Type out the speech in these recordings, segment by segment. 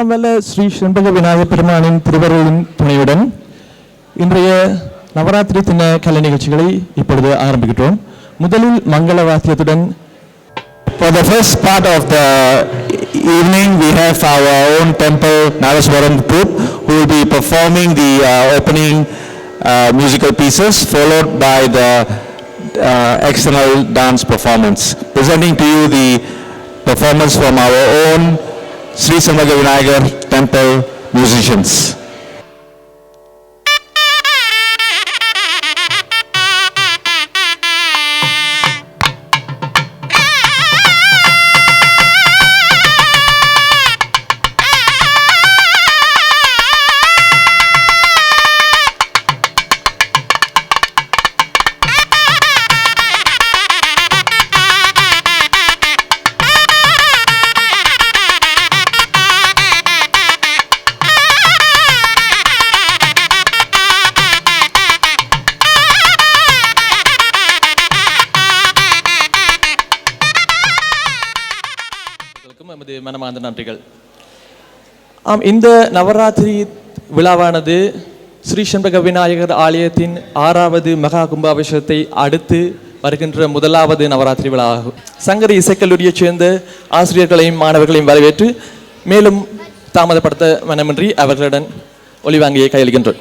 எல்லாம் வல்ல ஸ்ரீ செண்பக விநாயகப் பெருமானின் திருவருளின் துணையுடன் இன்றைய நவராத்திரி தின கலை நிகழ்ச்சிகளை இப்பொழுது ஆரம்பிக்கிறோம். முதலில் மங்கள வாத்தியத்துடன் For the first part of the evening, we have our own temple Naraswaram group who will be performing the opening musical pieces, followed by the external dance performance. Presenting to you the performance from our own Sri Sambhaga Vinayagar Temple musicians. மனமார்ந்த நன்றிகள். இந்த நவராத்திரி விழாவானது ஸ்ரீ செண்பக விநாயகர் ஆலயத்தின் 6வது மகா கும்பாபிஷேகத்தை அடுத்து வருகின்ற முதலாவது நவராத்திரி விழா ஆகும். சங்கரி இசைக்கல்லூரியைச் சேர்ந்த ஆசிரியர்களையும் மாணவர்களையும் வரவேற்று மேலும் தாமதப்படுத்த மனமின்றி அவர்களுடன் ஒளிவாங்கியை கையளிக்கின்றோம்.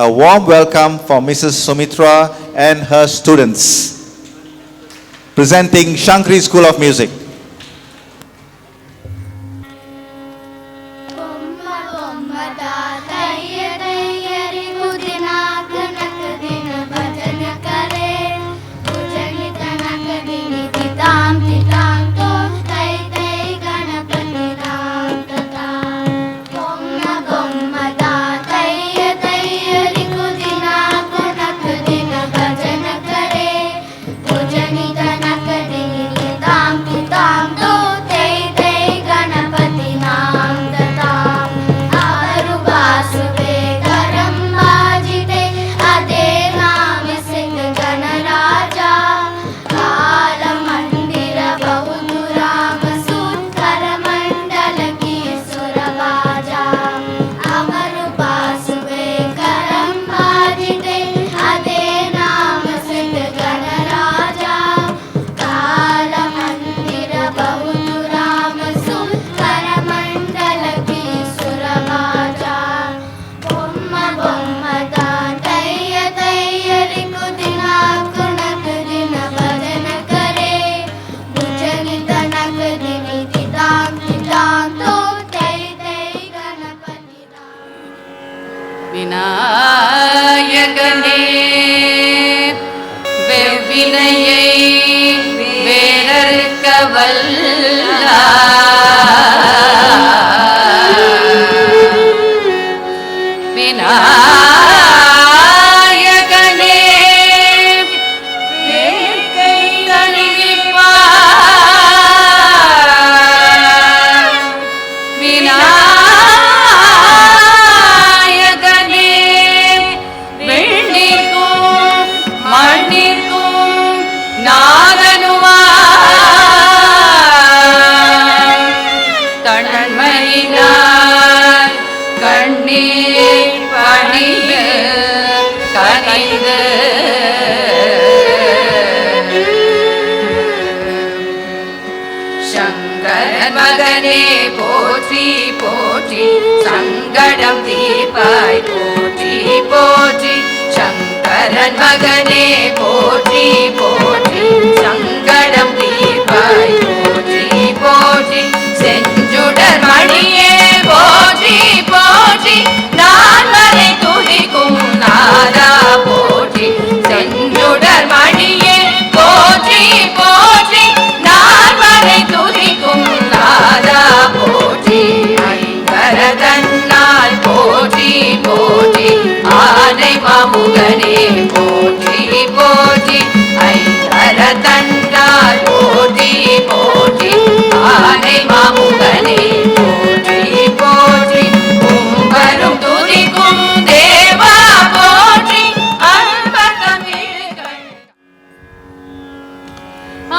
A warm welcome for Mrs. Sumitra and her students presenting Shankari School of Music. விநாயகனே வெவ்வினையை வேறறுக்க வல்லார் விநாயகனே வேட்கை தணிவிப்பார் விநாயகனே வெண்ணிற்கும் மண்ணிற்கும் நாதனுவார் தன்மையினார் கண்ணீர் பணிந்து கனிந்து சங்கரன் மகனே போற்றி போற்றி சங்கடம் தீர்ப்பாய் போற்றி போற்றி சங்கரன் மகனே போற்றி போற்றி சங்கடம் தீர்ப்பாய் போற்றி போற்றி செஞ்சுடர் மணியே போற்றி போற்றி நான் மறை துதிக்கும் நாதா போற்றி செஞ்சுடர் மணியே போற்றி போற்றி நான் மறை துதிக்கும் நாதா போற்றி ஐங்கரதன்னால் போற்றி போற்றி ஆனை மாமுகனே போற்றி போற்றி ஐங்கரதன்னால் போற்றி போற்றி ஆனை மாமுகனே போற்றி போற்றி கும்பரும் துதிக்கும் தேவா போற்றி அன்பதமிழ்கள்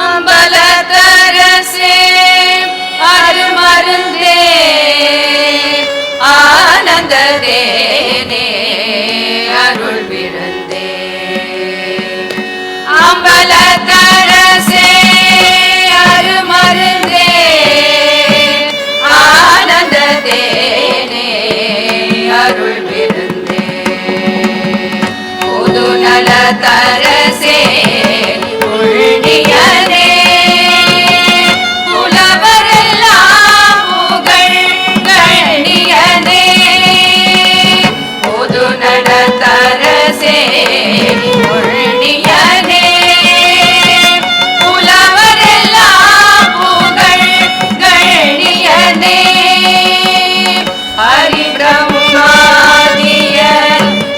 அம்பலத்தரசே அருமருந்தே ஆனந்ததேனே அருள் விருந்தே அம்பலத்தரசே அருமருந்தே ஆனந்ததேனே அருள் விருந்தே புது நலத்தரசே புண்ணியனே புலவரெல்லாம் புகழ் கண்ணியனே புது நலத்தரசே புண்ணியனே புலவரெல்லாம் புகழ் கண்ணியனே ஹரி பிரம்மாதிய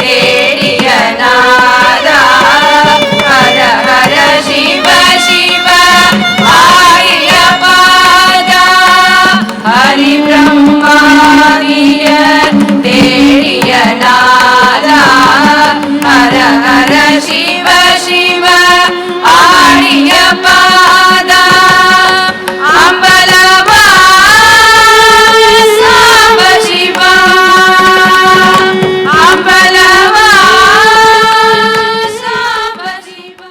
தேடிய நாதா ஹர ஹர சிவ சிவ ஆய பாதா ஹரி பிரம்மாதிய தேடிய நாதா ஹர ஹர சிவ சிவ ஆய பாதா அம்பலவா சாம்ப சிவா அம்பலவா சாம்ப சிவா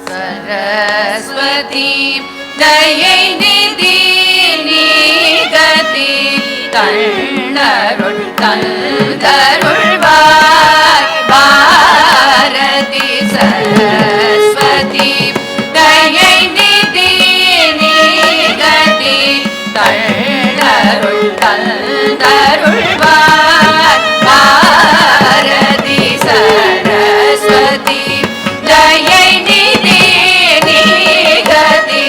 சரஸ்வதி தயை நிதி நீகதி தன்னருள் தந்தருள்வாய் பாரதி சரஸ்வதி தயை நிதி நீகதி தன்னருள் தந்தருள்வாய் பாரதி சரஸ்வதி தயை நிதி நீகதி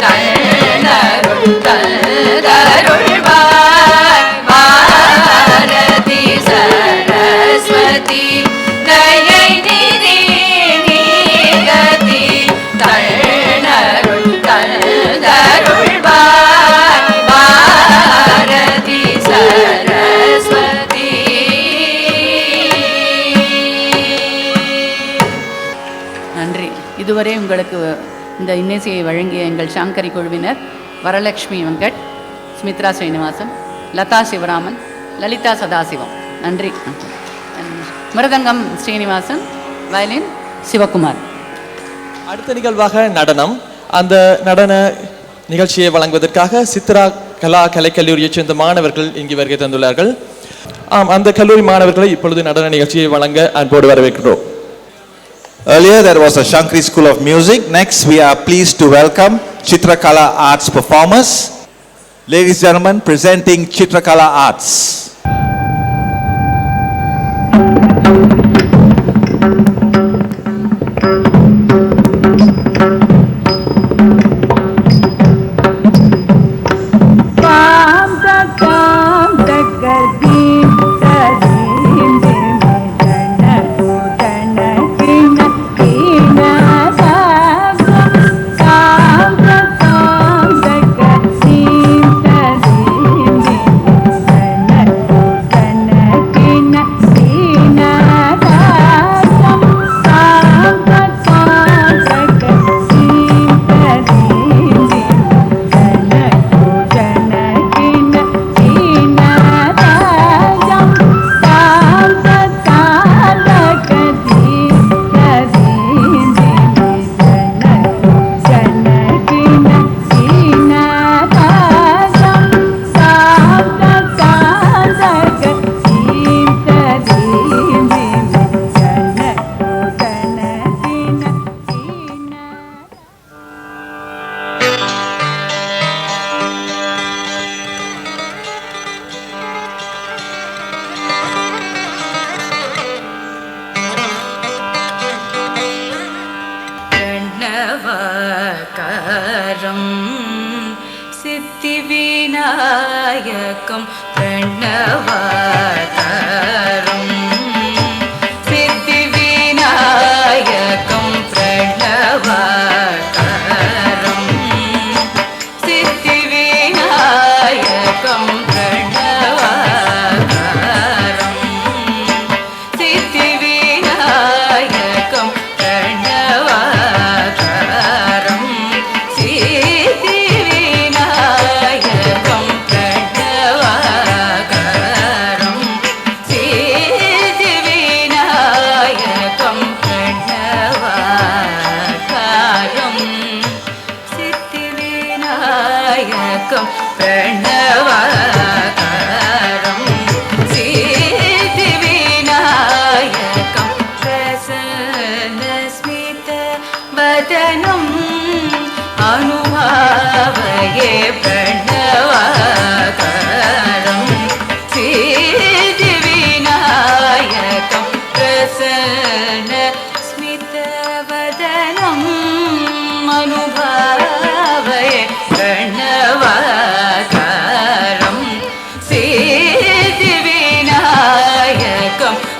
தன்னருள் தந்தருள்வாய் பாரதி சரஸ்வதி தயை நிதி நீகதி தன்னருள் தந்தருள்வாய் பாரதி சரஸ்வதி. நன்றி. இதுவரை உங்களுக்கு இந்த இன்னிசையை வழங்கிய எங்கள் சாங்கரி குழுவினர் வரலட்சுமி வெங்கட், சுமித்ரா ஸ்ரீனிவாசன், லதா சிவராமன், லலிதா சதாசிவம். நன்றி. மிருதங்கம் ஸ்ரீனிவாசன், வயலின் சிவகுமார். அடுத்த நிகழ்வாக நடனம். அந்த நடன நிகழ்ச்சியை வழங்குவதற்காக சித்ரா கலா கலைக்கல்லூரியைச் சேர்ந்த மாணவர்கள் இங்கு வருகை தந்துள்ளார்கள். அந்த கல்லூரி மாணவர்களை இப்பொழுது நடன நிகழ்ச்சியை வழங்க அன்போடு வரவேற்கிறோம். Earlier there was a Shankari School of Music. Next we are pleased to welcome Chitrakala Arts performers. Ladies and gentlemen, presenting Chitrakala Arts. பிரணவகரம் சித்திவிநாயகம் பிரணவகரம் சித்திவிநாயகம் பிரணவகரம் சித்திவிநாயகம் பிரணவகரம் சித்திவிநாயகம் பிரணவகரம் சித்திவிநாயகம் பிரணவகரம் वदनम् अनुभावये प्रणवाकारम् सिद्धिविनायकं प्रसन्न स्मितवदनम् अनुभावये प्रणवाकारम् सिद्धिविनायकं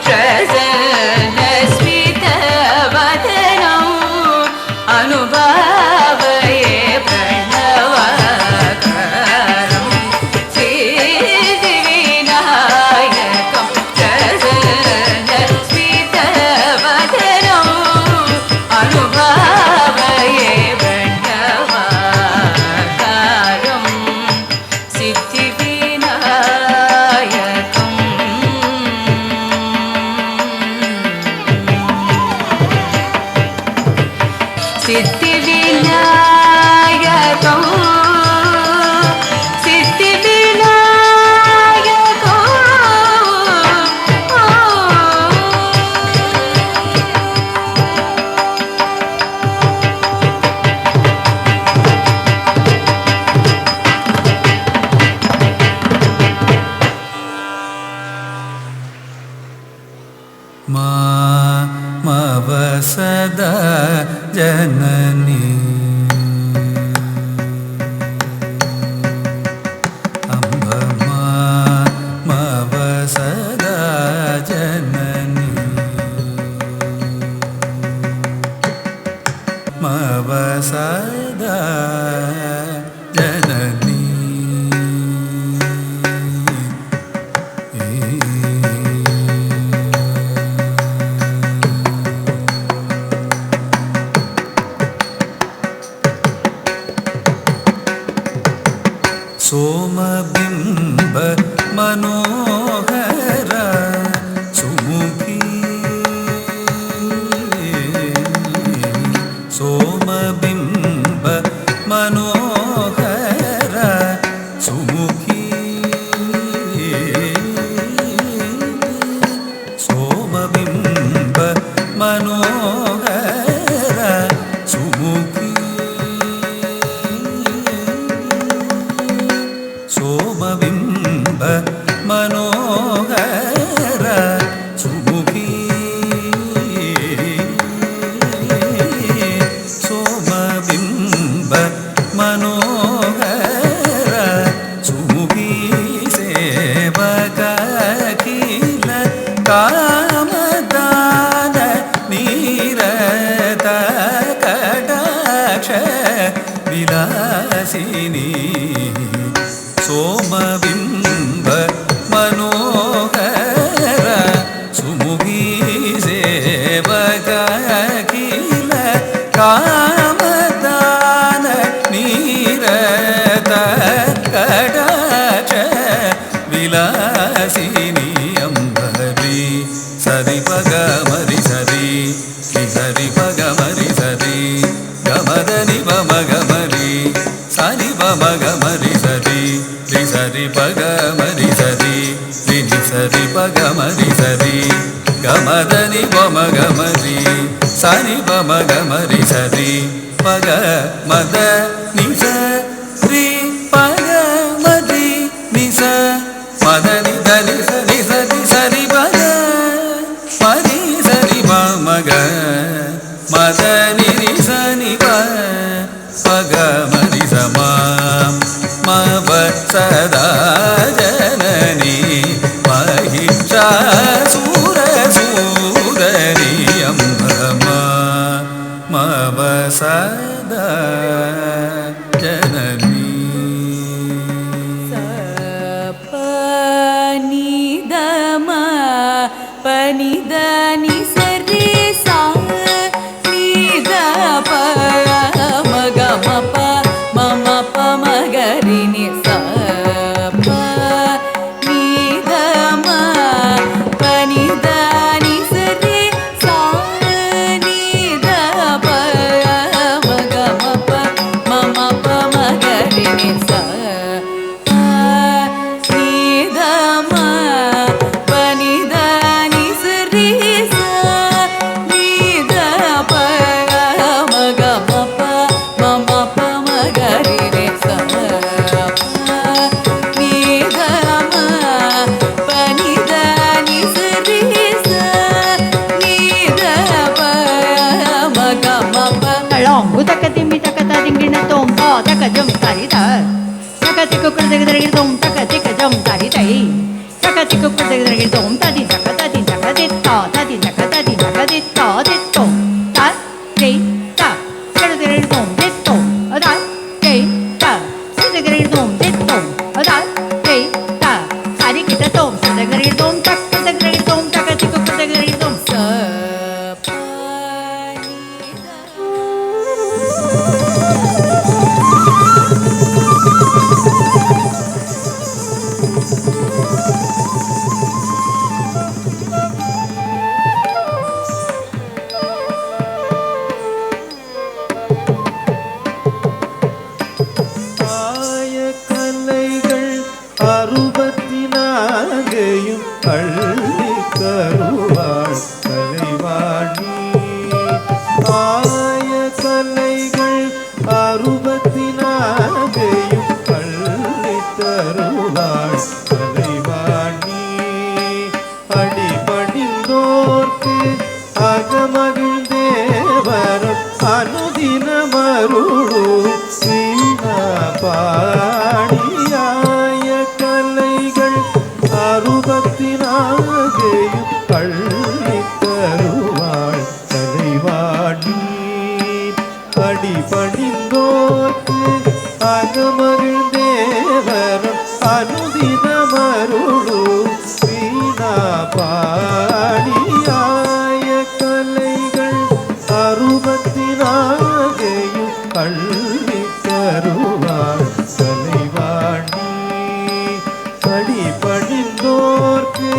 प्रसन्न स्मितवदनम् अनुभावये प्रणवाकारम् सिद्धिविनायकं प्रसन्न स्मितवदनम् अनुभावये प्रणवाकारम् सिद्धिविनायकम् सिद्धिविनायकं मवसदा जननी अम्ब मवसदा जननी मवसदा जननी सोमबिंब मनोहर सुमुखी सोमबिंब मनोहर सुमुखी सोमबिंब मनोहर सुमुखी सोमबिंब मनोहर सुमुखी सोमबिंब मनोहर सुमुखी सेवकाखिल कामदान नीरत कटाक्ष विलासिनी सोमबिंब मनोहर सुमुखी सेवकाखिल कामदान नीरत कटाक्ष विलासिनी अम्बरी सरि पगमरि सरि सरि पगमरि सरि गमदनि पमगमरि सनि पमगमरि सरि सरि पगमरि सरि सरि पगमरि सरि गमदनि पमगमरि सनि पमगमरि सरि पग मद निस रि पगमरि निस मदनि दनि सरि सरि सरि पग मरि सरि पमग मदनि रि सनि पगमरि समा मवसदा जननी महिषासुरसूदनी अम्ब मवसदा जननी सपनिदम पनिदनि सरि सा निद प मगम प मम प मगरिनि स प निदम पनिदनि सरि सा निद प मगम प da taka tiku kudagir dom taka tika jom tari dai taka tiku kudagir dom tadi taka dit ta tadi taka dit ta dit to ta dei ta kudagir dom dit to da dei ta kudagir dom dit to da dei ta sari kita dom kudagir dom tak kudagir dom taka tiku kudagir dom sa pa ஆயக்கலைகள் 64 அள்ளி தருவாள் கலைவாணி ஆயக்கலைகள் 64 அள்ளி தருவாள் கலைவாணி அடிபணிந்தோர்க்கு அகமகிழ்ந்தேவரம் அனுதினமருளு பாடியாய கலைகள் 64 அள்ளி தருவாள் கலைவாணி அடிபணிந்தோர்க்கு அகமகிழ்ந்தேவரம் அனுதினமருளு வீணா பாடியாய கலைகள் 64 அள்ளி தருவாள் கலைவாணி அடிபணிந்தோர்க்கு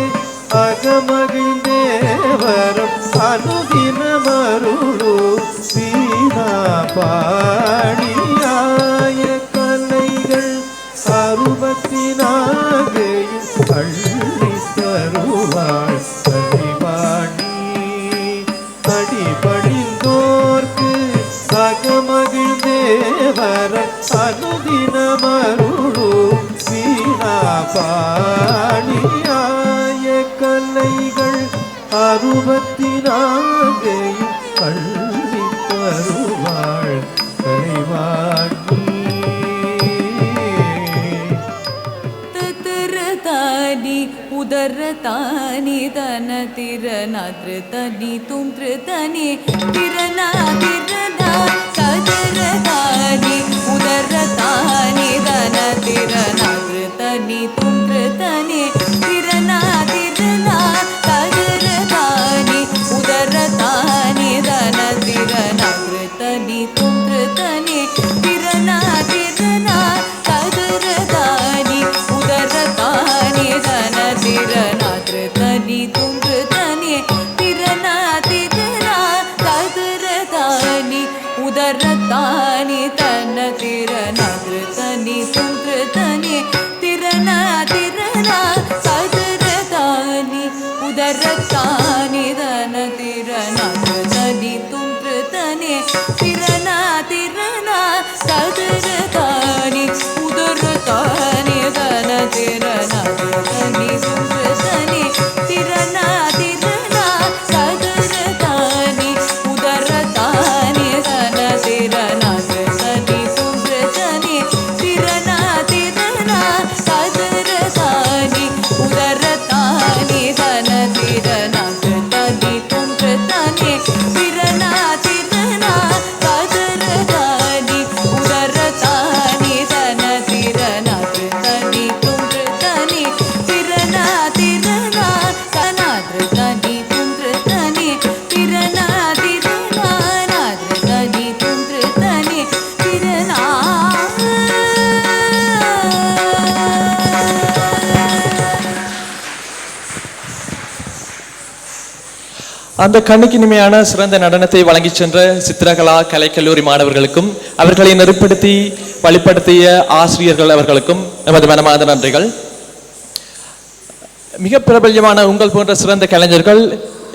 அகமகிழ்ந்தேவரம் அனுதினமருளு வீணா பாடியாய கலைகள் 64 அள்ளி தருவாள் கலைவாணி அடிபணிந்தோர்க்கு அகமகிழ்ந்தேவரம் அனுதினமருளு வீணா பாடியாய கலைகள் 64 அள்ளி தருவாள் கலைவாணி तत्रतानि उदरतानि तनतिरनादृतनि तुमृतनि तिरनातिरना तत्रतानि उदरतानि तनतिरनादृतनि तुमृतनि तिरनातिरना तत्रतानि उदरतानि तनतिरनादृतनि तुमृतनि तिरनातिरना तत्रतानि उदरतानि तनतिरनादृतनि तुमृतनि तिरनातिरना तत्रतानि उदरतानि तनतिरनादृतनि तुमृतनि तिरनातिरना तत्रतानि उदरतानि तनतिरनादृतनि तुमृतनि तिरनातिरना तत्रतानि उदरतानि तनतिरनादृतनि तुमृतनि तिरनातिरना तत्रतानि उदरतानि तनतिरनादृतनि तुमृतनि तिरनातिरना तत्रतानि उदरतानि तनतिरनादृतनि तुमृतनि तिरनातिरना तत्रतानि उदरतानि तनतिरनादृतनि तुमृतनि तिरनातिरना तनादृतनि तुमृतनि तिरनातिरना नादृतनि तुमृतनि तिरना அந்த கண்ணுக்கு இனிமையான சிறந்த நடனத்தை வழங்கிச் சென்ற சித்திரகலா கலைக்கல்லூரி மாணவர்களுக்கும் அவர்களை நெருப்படுத்தி வழிப்படுத்திய ஆசிரியர்கள் அவர்களுக்கும் நமது மனமார்ந்த நன்றிகள். மிக பிரபல்யமான உங்கள் போன்ற சிறந்த கலைஞர்கள்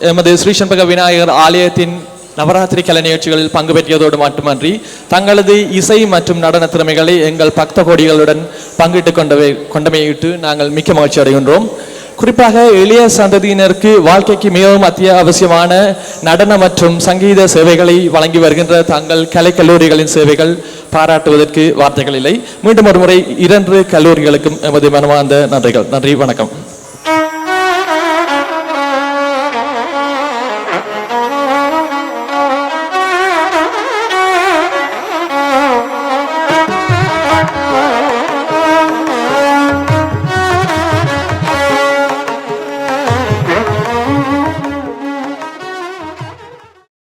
எமது ஸ்ரீ சண்பக விநாயகர் ஆலயத்தின் நவராத்திரி கலை நிகழ்ச்சிகளில் பங்கு பெற்றியதோடு மட்டுமன்றி தங்களது இசை மற்றும் நடன திறமைகளை எங்கள் பக்த கோடிகளுடன் பங்கிட்டு கொண்டமையிட்டு நாங்கள் மிக்க மகிழ்ச்சி அடைகின்றோம். குறிப்பாக எளிய சந்ததியினருக்கு வாழ்க்கைக்கு மிகவும் அத்தியாவசியமான நடன மற்றும் சங்கீத சேவைகளை வழங்கி வருகின்ற தங்கள் கலைக்கல்லூரிகளின் சேவைகள் பாராட்டுவதற்கு வார்த்தைகள் இல்லை. மீண்டும் ஒரு முறை 2 கல்லூரிகளுக்கும் எமது மனமார்ந்த நன்றிகள். நன்றி, வணக்கம்.